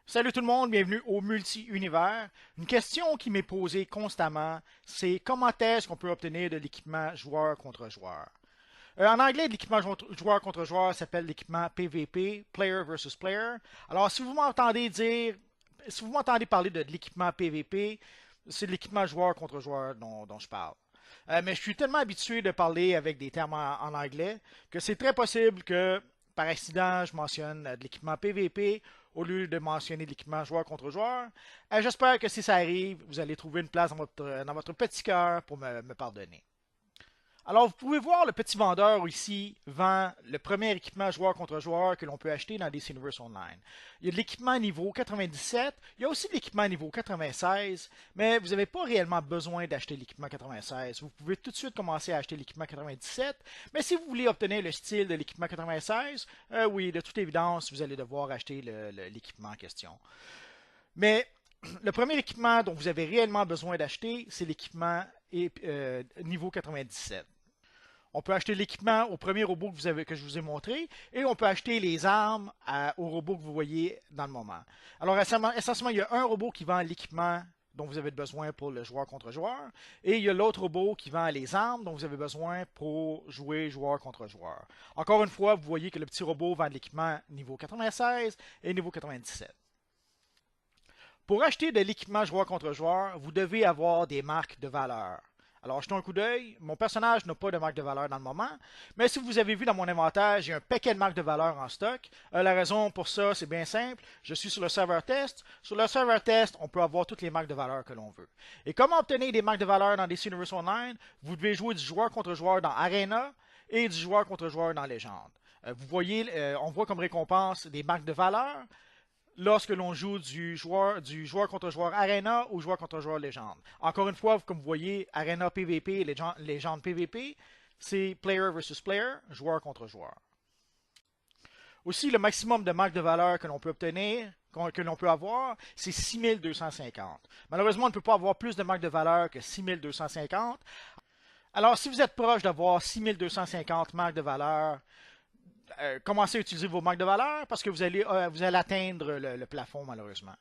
Salut tout le monde, bienvenue au Multi-Univers. Une question qui m'est posée constamment, c'est comment est-ce qu'on peut obtenir de l'équipement joueur contre joueur? En anglais, l'équipement joueur contre joueur s'appelle l'équipement PVP, Player versus Player. Alors, si vous m'entendez parler de l'équipement PVP, c'est de l'équipement joueur contre joueur dont je parle. Mais je suis tellement habitué de parler avec des termes en anglais que c'est très possible que par accident je mentionne de l'équipement PVP au lieu de mentionner de l'équipement joueur contre joueur. J'espère que si ça arrive, vous allez trouver une place dans votre petit cœur pour me pardonner. Alors, vous pouvez voir le petit vendeur ici vend le premier équipement joueur contre joueur que l'on peut acheter dans DC Universe Online. Il y a de l'équipement niveau 97, il y a aussi de l'équipement niveau 96, mais vous n'avez pas réellement besoin d'acheter l'équipement 96. Vous pouvez tout de suite commencer à acheter l'équipement 97, mais si vous voulez obtenir le style de l'équipement 96, oui, de toute évidence, vous allez devoir acheter l'équipement en question. Mais le premier équipement dont vous avez réellement besoin d'acheter, c'est l'équipement niveau 97. On peut acheter l'équipement au premier robot que je vous ai montré et on peut acheter les armes au robot que vous voyez dans le moment. Alors, essentiellement, il y a un robot qui vend l'équipement dont vous avez besoin pour le joueur contre joueur et il y a l'autre robot qui vend les armes dont vous avez besoin pour jouer joueur contre joueur. Encore une fois, vous voyez que le petit robot vend de l'équipement niveau 96 et niveau 97. Pour acheter de l'équipement joueur contre joueur, vous devez avoir des marques de valeur. Alors, jetons un coup d'œil. Mon personnage n'a pas de marque de valeur dans le moment, mais si vous avez vu dans mon inventaire, j'ai un paquet de marques de valeur en stock. La raison pour ça, c'est bien simple. Je suis sur le serveur test. Sur le serveur test, on peut avoir toutes les marques de valeur que l'on veut. Et comment obtenir des marques de valeur dans DC Universe Online? Vous devez jouer du joueur contre joueur dans Arena et du joueur contre joueur dans Légende. Vous voyez, on voit comme récompense des marques de valeur lorsque l'on joue du joueur contre joueur Arena ou joueur contre joueur Légende. Encore une fois, comme vous voyez, Arena PVP, Légende PVP, c'est player versus player, joueur contre joueur. Aussi, le maximum de marques de valeur que l'on peut obtenir, que l'on peut avoir, c'est 6250. Malheureusement, on ne peut pas avoir plus de marques de valeur que 6250. Alors, si vous êtes proche d'avoir 6250 marques de valeur, commencez à utiliser vos marques de valeur parce que vous allez atteindre le plafond malheureusement.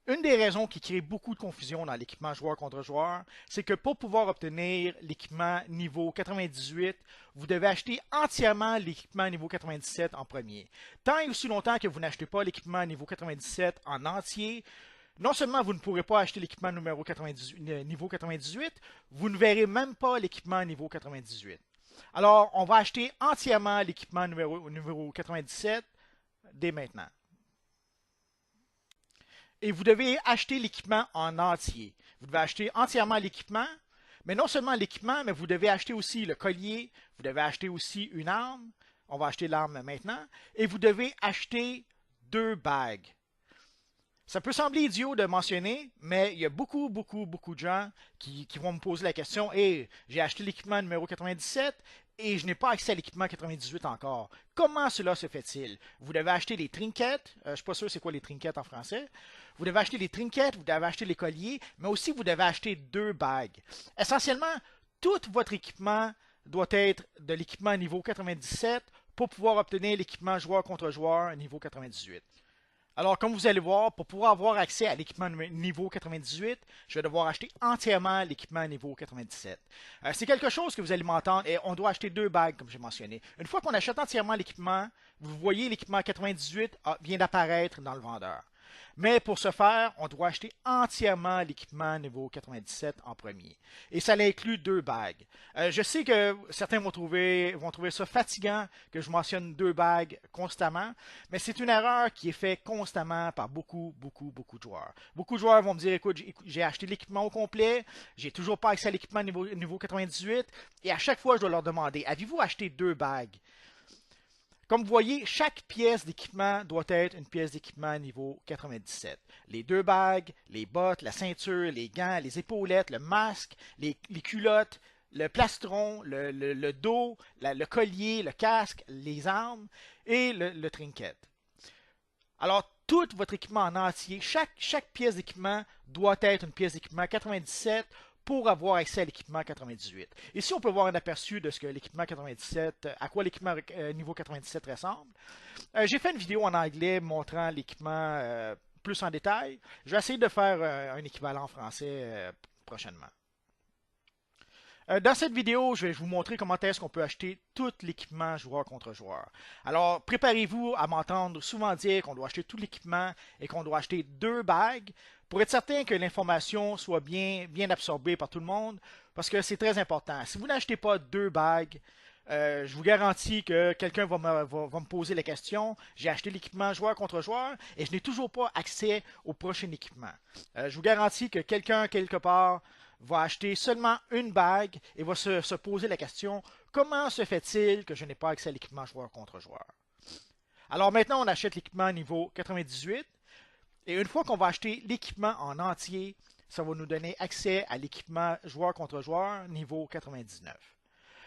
Une des raisons qui crée beaucoup de confusion dans l'équipement joueur contre joueur, c'est que pour pouvoir obtenir l'équipement niveau 98, vous devez acheter entièrement l'équipement niveau 97 en premier. Tant et aussi longtemps que vous n'achetez pas l'équipement niveau 97 en entier, non seulement vous ne pourrez pas acheter l'équipement niveau 98, vous ne verrez même pas l'équipement niveau 98. Alors, on va acheter entièrement l'équipement numéro 97 dès maintenant. Et vous devez acheter l'équipement en entier. Vous devez acheter entièrement l'équipement, mais non seulement l'équipement, mais vous devez acheter aussi le collier, vous devez acheter aussi une arme. On va acheter l'arme maintenant. Et vous devez acheter 2 bagues. Ça peut sembler idiot de mentionner, mais il y a beaucoup de gens qui vont me poser la question: hey, j'ai acheté l'équipement numéro 97 et je n'ai pas accès à l'équipement 98 encore. Comment cela se fait-il? Vous devez acheter des trinkets. Je ne suis pas sûr c'est quoi les trinkets en français. Vous devez acheter les trinkets, vous devez acheter les colliers, mais aussi vous devez acheter 2 bagues. Essentiellement, tout votre équipement doit être de l'équipement niveau 97 pour pouvoir obtenir l'équipement joueur contre joueur niveau 98. Alors, comme vous allez voir, pour pouvoir avoir accès à l'équipement niveau 98, je vais devoir acheter entièrement l'équipement niveau 97. C'est quelque chose que vous allez m'entendre, et on doit acheter 2 bagues, comme j'ai mentionné. Une fois qu'on achète entièrement l'équipement, vous voyez l'équipement 98 vient d'apparaître dans le vendeur. Mais pour ce faire, on doit acheter entièrement l'équipement niveau 97 en premier. Et ça inclut 2 bagues. Je sais que certains vont trouver ça fatigant que je mentionne 2 bagues constamment, mais c'est une erreur qui est faite constamment par beaucoup de joueurs. Beaucoup de joueurs vont me dire: écoute, j'ai acheté l'équipement au complet, j'ai toujours pas accès à l'équipement niveau 98, et à chaque fois, je dois leur demander: avez-vous acheté 2 bagues? Comme vous voyez, chaque pièce d'équipement doit être une pièce d'équipement niveau 97. Les 2 bagues, les bottes, la ceinture, les gants, les épaulettes, le masque, les culottes, le plastron, le dos, le collier, le casque, les armes et le trinket. Alors, tout votre équipement en entier, chaque pièce d'équipement doit être une pièce d'équipement 97 pour avoir accès à l'équipement 98. Ici, on peut voir un aperçu de ce que l'équipement 97, à quoi l'équipement niveau 97 ressemble. J'ai fait une vidéo en anglais montrant l'équipement plus en détail. Je vais essayer de faire un équivalent en français prochainement. Dans cette vidéo, je vais vous montrer comment est-ce qu'on peut acheter tout l'équipement joueur contre joueur. Alors, préparez-vous à m'entendre souvent dire qu'on doit acheter tout l'équipement et qu'on doit acheter 2 bagues pour être certain que l'information soit bien absorbée par tout le monde, parce que c'est très important. Si vous n'achetez pas 2 bagues, je vous garantis que quelqu'un va me poser la question. J'ai acheté l'équipement joueur contre joueur et je n'ai toujours pas accès au prochain équipement. Je vous garantis que quelqu'un quelque part va acheter seulement une bague et va se poser la question, comment se fait-il que je n'ai pas accès à l'équipement joueur contre joueur? Alors maintenant, on achète l'équipement niveau 98 et une fois qu'on va acheter l'équipement en entier, ça va nous donner accès à l'équipement joueur contre joueur niveau 99.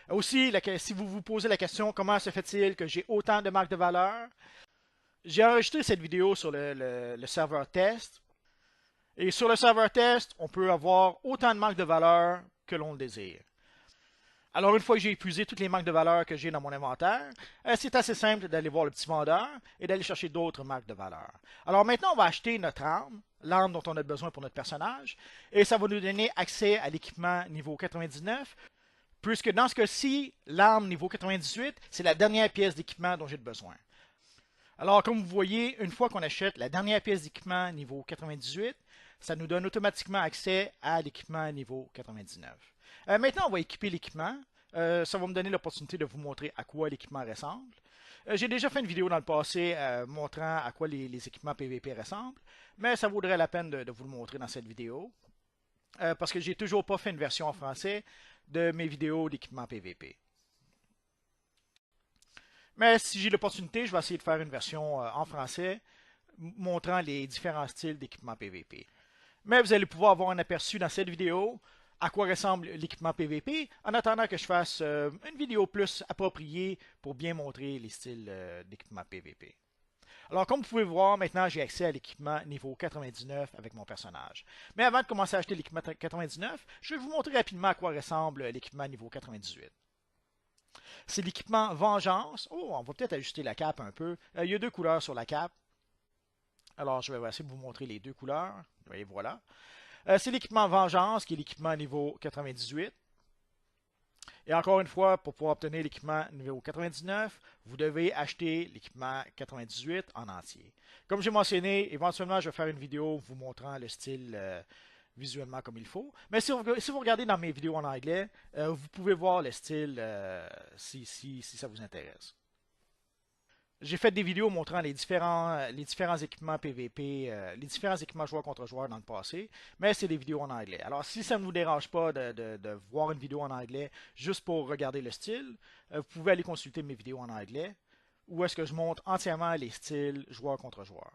Aussi, si vous vous posez la question, comment se fait-il que j'ai autant de marques de valeur? J'ai enregistré cette vidéo sur le serveur test. Et sur le serveur test, on peut avoir autant de marques de valeur que l'on le désire. Alors, une fois que j'ai épuisé toutes les marques de valeur que j'ai dans mon inventaire, c'est assez simple d'aller voir le petit vendeur et d'aller chercher d'autres marques de valeur. Alors maintenant, on va acheter notre arme, l'arme dont on a besoin pour notre personnage, et ça va nous donner accès à l'équipement niveau 99, puisque dans ce cas-ci, l'arme niveau 98, c'est la dernière pièce d'équipement dont j'ai besoin. Alors, comme vous voyez, une fois qu'on achète la dernière pièce d'équipement niveau 98, ça nous donne automatiquement accès à l'équipement niveau 99. Maintenant, on va équiper l'équipement. Ça va me donner l'opportunité de vous montrer à quoi l'équipement ressemble. J'ai déjà fait une vidéo dans le passé montrant à quoi les équipements PVP ressemblent, mais ça vaudrait la peine de vous le montrer dans cette vidéo, parce que j'ai toujours pas fait une version en français de mes vidéos d'équipement PVP. Mais si j'ai l'opportunité, je vais essayer de faire une version en français montrant les différents styles d'équipement PVP. Mais vous allez pouvoir avoir un aperçu dans cette vidéo à quoi ressemble l'équipement PVP, en attendant que je fasse une vidéo plus appropriée pour bien montrer les styles d'équipement PVP. Alors, comme vous pouvez voir, maintenant j'ai accès à l'équipement niveau 99 avec mon personnage. Mais avant de commencer à acheter l'équipement 99, je vais vous montrer rapidement à quoi ressemble l'équipement niveau 98. C'est l'équipement Vengeance. Oh, on va peut-être ajuster la cape un peu. Il y a 2 couleurs sur la cape. Alors, je vais essayer de vous montrer les 2 couleurs. Et voilà. C'est l'équipement Vengeance, qui est l'équipement niveau 98. Et encore une fois, pour pouvoir obtenir l'équipement niveau 99, vous devez acheter l'équipement 98 en entier. Comme j'ai mentionné, éventuellement, je vais faire une vidéo vous montrant le style visuellement comme il faut. Mais si vous regardez dans mes vidéos en anglais, vous pouvez voir le style si ça vous intéresse. J'ai fait des vidéos montrant les différents équipements PVP, les différents équipements joueur contre joueur dans le passé, mais c'est des vidéos en anglais. Alors, si ça ne vous dérange pas de voir une vidéo en anglais juste pour regarder le style, vous pouvez aller consulter mes vidéos en anglais, où est-ce que je montre entièrement les styles joueur contre joueur.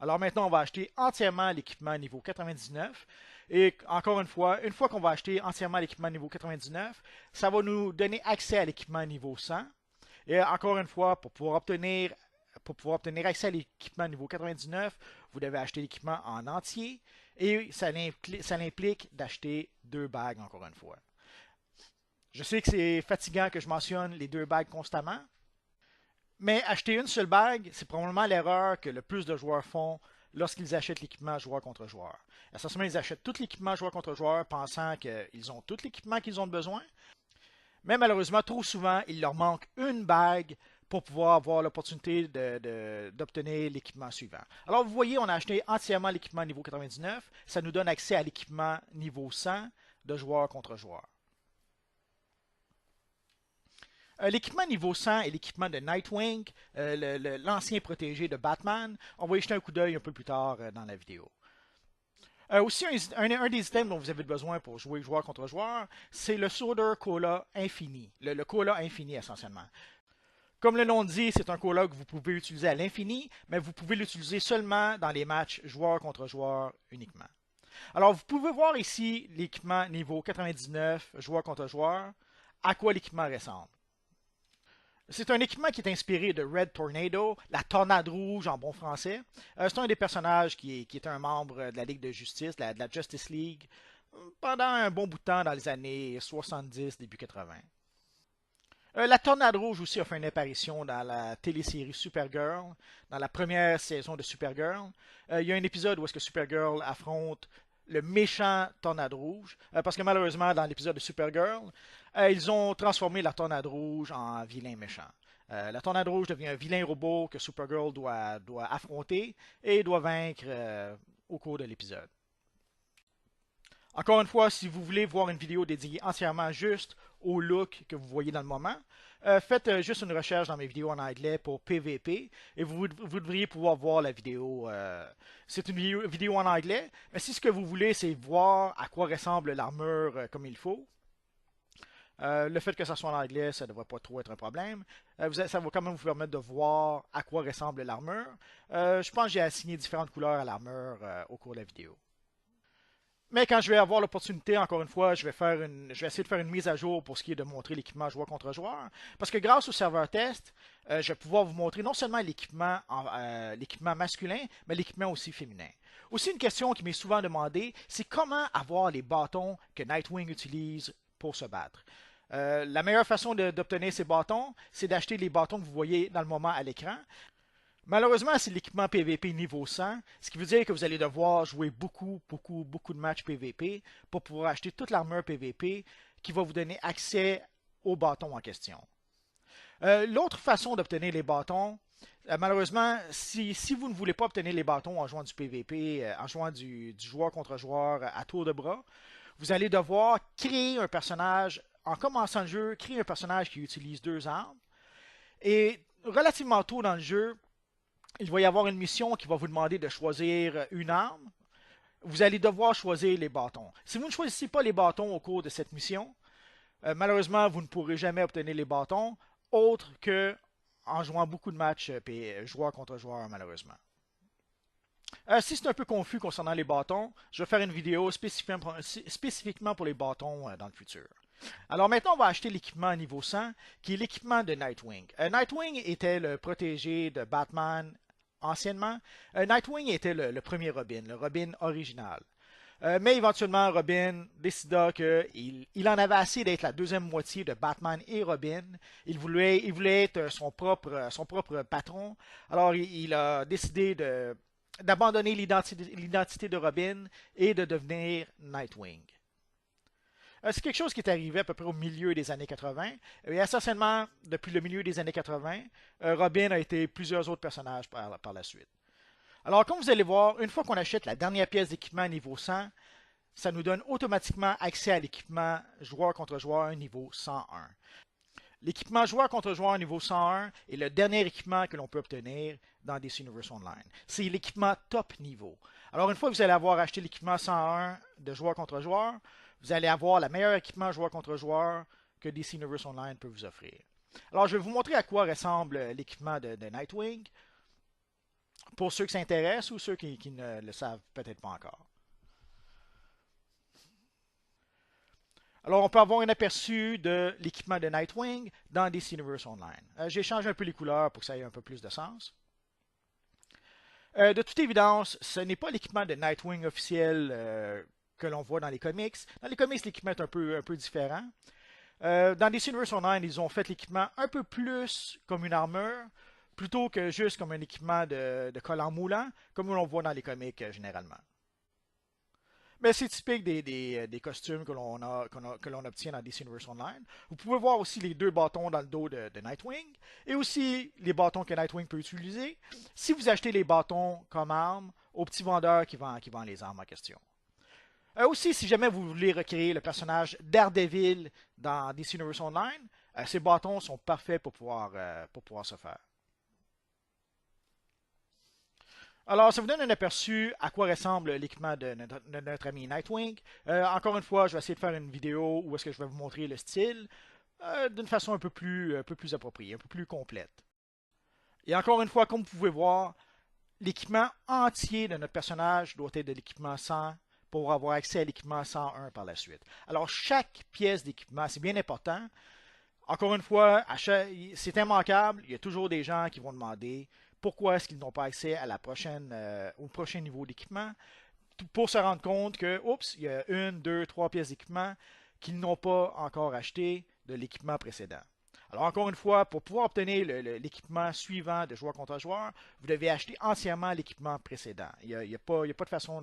Alors maintenant, on va acheter entièrement l'équipement niveau 99. Et encore une fois qu'on va acheter entièrement l'équipement niveau 99, ça va nous donner accès à l'équipement niveau 100. Et encore une fois, pour pouvoir obtenir accès à l'équipement niveau 99, vous devez acheter l'équipement en entier et ça implique d'acheter 2 bagues encore une fois. Je sais que c'est fatigant que je mentionne les 2 bagues constamment, mais acheter une seule bague, c'est probablement l'erreur que le plus de joueurs font lorsqu'ils achètent l'équipement joueur contre joueur. Essentiellement, ils achètent tout l'équipement joueur contre joueur pensant qu'ils ont tout l'équipement qu'ils ont besoin. Mais malheureusement, trop souvent, il leur manque une bague pour pouvoir avoir l'opportunité d'obtenir l'équipement suivant. Alors, vous voyez, on a acheté entièrement l'équipement niveau 99. Ça nous donne accès à l'équipement niveau 100 de joueur contre joueur. L'équipement niveau 100 est l'équipement de Nightwing, l'ancien protégé de Batman. On va y jeter un coup d'œil un peu plus tard dans la vidéo. Aussi, un des items dont vous avez besoin pour jouer joueur contre joueur, c'est le Sword Cola Infini. Le Cola Infini, essentiellement. Comme le nom dit, c'est un cola que vous pouvez utiliser à l'infini, mais vous pouvez l'utiliser seulement dans les matchs joueur contre joueur uniquement. Alors, vous pouvez voir ici l'équipement niveau 99, joueur contre joueur, à quoi l'équipement ressemble. C'est un équipement qui est inspiré de Red Tornado, la tornade rouge en bon français. C'est un des personnages qui est un membre de la Ligue de Justice, de la Justice League, pendant un bon bout de temps dans les années 70, début 80. La Tornade Rouge aussi a fait une apparition dans la télésérie Supergirl, dans la première saison de Supergirl. Il y a un épisode où est-ce que Supergirl affronte le méchant Tornade Rouge, parce que malheureusement, dans l'épisode de Supergirl, ils ont transformé la Tornade Rouge en vilain méchant. La Tornade Rouge devient un vilain robot que Supergirl doit affronter et doit vaincre au cours de l'épisode. Encore une fois, si vous voulez voir une vidéo dédiée entièrement juste au look que vous voyez dans le moment, faites juste une recherche dans mes vidéos en anglais pour PVP et vous devriez pouvoir voir la vidéo. C'est une vidéo en anglais, mais si ce que vous voulez, c'est voir à quoi ressemble l'armure comme il faut, le fait que ça soit en anglais, ça ne devrait pas trop être un problème. Ça va quand même vous permettre de voir à quoi ressemble l'armure. Je pense que j'ai assigné différentes couleurs à l'armure au cours de la vidéo. Mais quand je vais avoir l'opportunité, encore une fois, je vais essayer de faire une mise à jour pour ce qui est de montrer l'équipement joueur contre joueur. Parce que grâce au serveur test, je vais pouvoir vous montrer non seulement l'équipement masculin, mais l'équipement aussi féminin. Aussi, une question qui m'est souvent demandée, c'est comment avoir les bâtons que Nightwing utilise pour se battre. La meilleure façon d'obtenir ces bâtons, c'est d'acheter les bâtons que vous voyez dans le moment à l'écran. Malheureusement, c'est l'équipement PVP niveau 100, ce qui veut dire que vous allez devoir jouer beaucoup de matchs PVP pour pouvoir acheter toute l'armure PVP qui va vous donner accès aux bâtons en question. L'autre façon d'obtenir les bâtons, malheureusement, si vous ne voulez pas obtenir les bâtons en jouant du PVP, en jouant du joueur contre joueur à tour de bras, vous allez devoir créer un personnage, en commençant le jeu, créer un personnage qui utilise deux armes. Et relativement tôt dans le jeu, il va y avoir une mission qui va vous demander de choisir une arme. Vous allez devoir choisir les bâtons. Si vous ne choisissez pas les bâtons au cours de cette mission, malheureusement, vous ne pourrez jamais obtenir les bâtons, autre que en jouant beaucoup de matchs joueur contre joueur, malheureusement. Si c'est un peu confus concernant les bâtons, je vais faire une vidéo spécifiquement pour les bâtons dans le futur. Alors maintenant, on va acheter l'équipement niveau 100, qui est l'équipement de Nightwing. Nightwing était le protégé de Batman anciennement. Nightwing était le premier Robin, le Robin original. Mais éventuellement, Robin décida qu'il en avait assez d'être la deuxième moitié de Batman et Robin. Il voulait être son propre patron. Alors, il a décidé d'abandonner l'identité de Robin et de devenir Nightwing. C'est quelque chose qui est arrivé à peu près au milieu des années 80. Et essentiellement, depuis le milieu des années 80, Robin a été plusieurs autres personnages par la suite. Alors, comme vous allez voir, une fois qu'on achète la dernière pièce d'équipement niveau 100, ça nous donne automatiquement accès à l'équipement joueur contre joueur niveau 101. L'équipement joueur contre joueur niveau 101 est le dernier équipement que l'on peut obtenir dans DC Universe Online. C'est l'équipement top niveau. Alors, une fois que vous allez avoir acheté l'équipement 101 de joueur contre joueur, vous allez avoir le meilleur équipement joueur contre joueur que DC Universe Online peut vous offrir. Alors, je vais vous montrer à quoi ressemble l'équipement de Nightwing pour ceux qui s'intéressent ou ceux qui ne le savent peut-être pas encore. Alors, on peut avoir un aperçu de l'équipement de Nightwing dans DC Universe Online. J'ai changé un peu les couleurs pour que ça ait un peu plus de sens. De toute évidence, ce n'est pas l'équipement de Nightwing officiel que l'on voit dans les comics. Dans les comics, l'équipement est un peu différent. Dans DC Universe Online, ils ont fait l'équipement un peu plus comme une armure, plutôt que juste comme un équipement de collant moulant, comme l'on voit dans les comics généralement. Mais c'est typique des costumes que l'on obtient dans DC Universe Online. Vous pouvez voir aussi les deux bâtons dans le dos de Nightwing, et aussi les bâtons que Nightwing peut utiliser si vous achetez les bâtons comme armes au petit vendeur qui vend les armes en question. Aussi, si jamais vous voulez recréer le personnage Daredevil dans DC Universe Online, ces bâtons sont parfaits pour pouvoir se faire. Alors, ça vous donne un aperçu à quoi ressemble l'équipement de notre ami Nightwing. Encore une fois, je vais essayer de faire une vidéo où est-ce que je vais vous montrer le style d'une façon un peu plus appropriée, un peu plus complète. Et encore une fois, comme vous pouvez voir, l'équipement entier de notre personnage doit être de l'équipement 100 pour avoir accès à l'équipement 101 par la suite. Alors, chaque pièce d'équipement, c'est bien important. Encore une fois, c'est immanquable. Il y a toujours des gens qui vont demander pourquoi est-ce qu'ils n'ont pas accès à au prochain niveau d'équipement. pour se rendre compte que, oups, il y a une, deux, trois pièces d'équipement qu'ils n'ont pas encore acheté de l'équipement précédent. Alors encore une fois, pour pouvoir obtenir l'équipement suivant de joueur contre joueur, vous devez acheter entièrement l'équipement précédent. Il n'y a pas de façon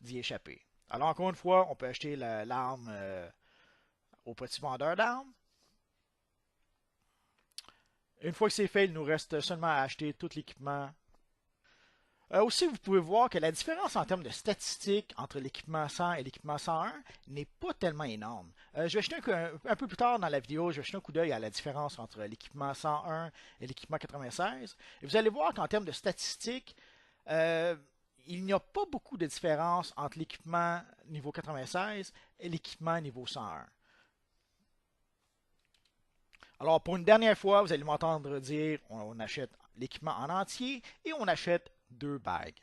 d'y échapper. Alors encore une fois, on peut acheter l'arme au petit vendeur d'armes. Une fois que c'est fait, il nous reste seulement à acheter tout l'équipement. Aussi, vous pouvez voir que la différence en termes de statistiques entre l'équipement 100 et l'équipement 101 n'est pas tellement énorme. Je vais jeter un peu plus tard dans la vidéo, je vais jeter un coup d'œil à la différence entre l'équipement 101 et l'équipement 96. Et vous allez voir qu'en termes de statistiques, il n'y a pas beaucoup de différence entre l'équipement niveau 96 et l'équipement niveau 101. Alors, pour une dernière fois, vous allez m'entendre dire on achète l'équipement en entier et on achète 2 bagues.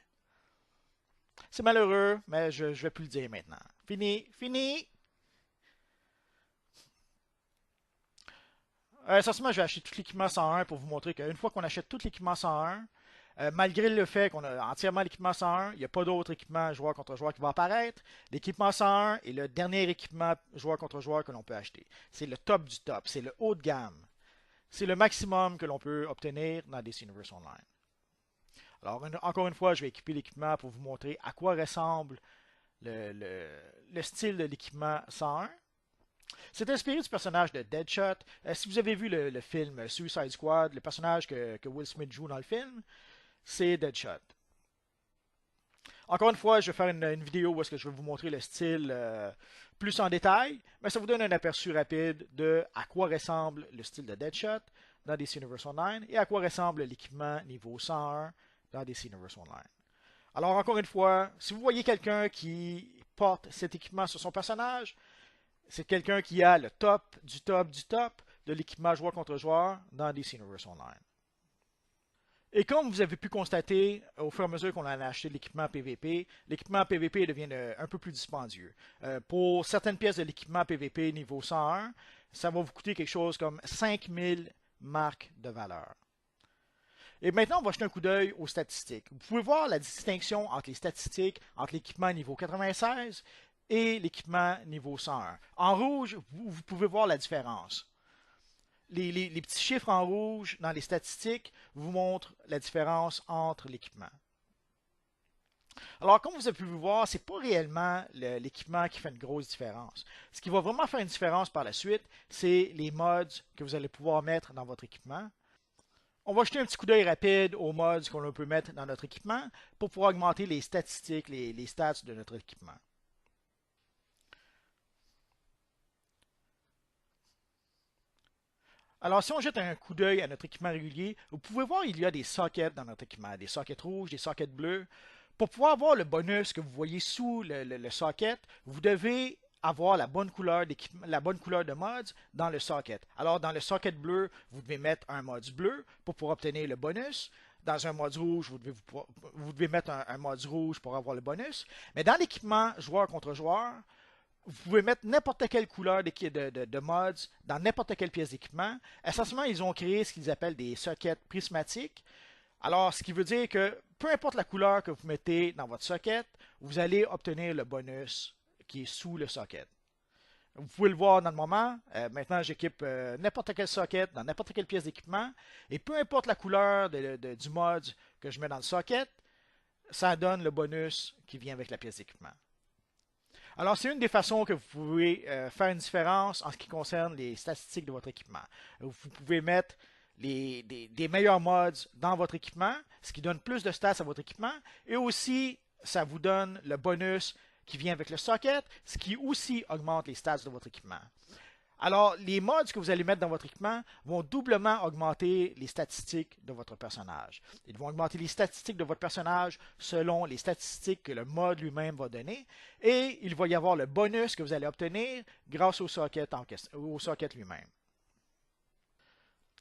C'est malheureux, mais je ne vais plus le dire maintenant. Fini, fini! Essentiellement, je vais acheter tout l'équipement 101 pour vous montrer qu'une fois qu'on achète tout l'équipement 101, malgré le fait qu'on a entièrement l'équipement 101, il n'y a pas d'autre équipement joueur contre joueur qui va apparaître. L'équipement 101 est le dernier équipement joueur contre joueur que l'on peut acheter. C'est le top du top, c'est le haut de gamme. C'est le maximum que l'on peut obtenir dans DC Universe Online. Alors, encore une fois, je vais équiper l'équipement pour vous montrer à quoi ressemble le style de l'équipement 101. C'est inspiré du personnage de Deadshot. Si vous avez vu le film Suicide Squad, le personnage que Will Smith joue dans le film, c'est Deadshot. Encore une fois, je vais faire une vidéo où est-ce que je vais vous montrer le style plus en détail, mais ça vous donne un aperçu rapide de à quoi ressemble le style de Deadshot dans DC Universe Online et à quoi ressemble l'équipement niveau 101 dans DC Universe Online. Alors encore une fois, si vous voyez quelqu'un qui porte cet équipement sur son personnage, c'est quelqu'un qui a le top du top du top de l'équipement joueur contre joueur dans DC Universe Online. Et comme vous avez pu constater, au fur et à mesure qu'on a acheté l'équipement PVP devient un peu plus dispendieux. Pour certaines pièces de l'équipement PVP niveau 101, ça va vous coûter quelque chose comme 5000 marques de valeur. Et maintenant, on va jeter un coup d'œil aux statistiques. Vous pouvez voir la distinction entre les statistiques entre l'équipement niveau 96 et l'équipement niveau 101. En rouge, vous pouvez voir la différence. Les petits chiffres en rouge dans les statistiques vous montrent la différence entre l'équipement. Alors, comme vous avez pu le voir, ce n'est pas réellement l'équipement qui fait une grosse différence. Ce qui va vraiment faire une différence par la suite, c'est les mods que vous allez pouvoir mettre dans votre équipement. On va jeter un petit coup d'œil rapide aux mods qu'on peut mettre dans notre équipement pour pouvoir augmenter les statistiques, les stats de notre équipement. Alors, si on jette un coup d'œil à notre équipement régulier, vous pouvez voir qu'il y a des sockets dans notre équipement, des sockets rouges, des sockets bleus. Pour pouvoir avoir le bonus que vous voyez sous le socket, vous devez avoir la bonne couleur de mods dans le socket. Alors, dans le socket bleu, vous devez mettre un mods bleu pour pouvoir obtenir le bonus. Dans un mods rouge, vous devez mettre un mods rouge pour avoir le bonus. Mais dans l'équipement joueur contre joueur, vous pouvez mettre n'importe quelle couleur de mods dans n'importe quelle pièce d'équipement. Essentiellement, ils ont créé ce qu'ils appellent des sockets prismatiques. Alors, ce qui veut dire que peu importe la couleur que vous mettez dans votre socket, vous allez obtenir le bonus qui est sous le socket. Vous pouvez le voir dans le moment. Maintenant, j'équipe n'importe quel socket dans n'importe quelle pièce d'équipement. Et peu importe la couleur du mod que je mets dans le socket, ça donne le bonus qui vient avec la pièce d'équipement. Alors, c'est une des façons que vous pouvez faire une différence en ce qui concerne les statistiques de votre équipement. Vous pouvez mettre des meilleurs mods dans votre équipement, ce qui donne plus de stats à votre équipement, et aussi, ça vous donne le bonus qui vient avec le socket, ce qui aussi augmente les stats de votre équipement. Alors, les mods que vous allez mettre dans votre équipement vont doublement augmenter les statistiques de votre personnage. Ils vont augmenter les statistiques de votre personnage selon les statistiques que le mod lui-même va donner. Et il va y avoir le bonus que vous allez obtenir grâce au socket lui-même.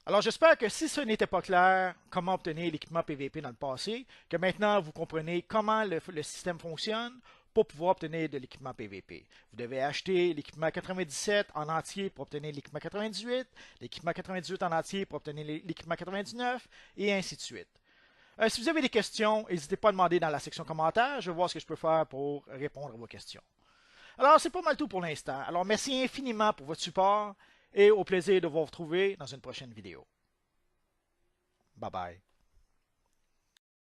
Alors, j'espère que si ce n'était pas clair comment obtenir l'équipement PVP dans le passé, que maintenant vous comprenez comment le système fonctionne pour pouvoir obtenir de l'équipement PVP. Vous devez acheter l'équipement 97 en entier pour obtenir l'équipement 98, l'équipement 98 en entier pour obtenir l'équipement 99, et ainsi de suite. Si vous avez des questions, n'hésitez pas à demander dans la section commentaires. Je vais voir ce que je peux faire pour répondre à vos questions. Alors, c'est pas mal tout pour l'instant. Alors, merci infiniment pour votre support et au plaisir de vous retrouver dans une prochaine vidéo. Bye bye.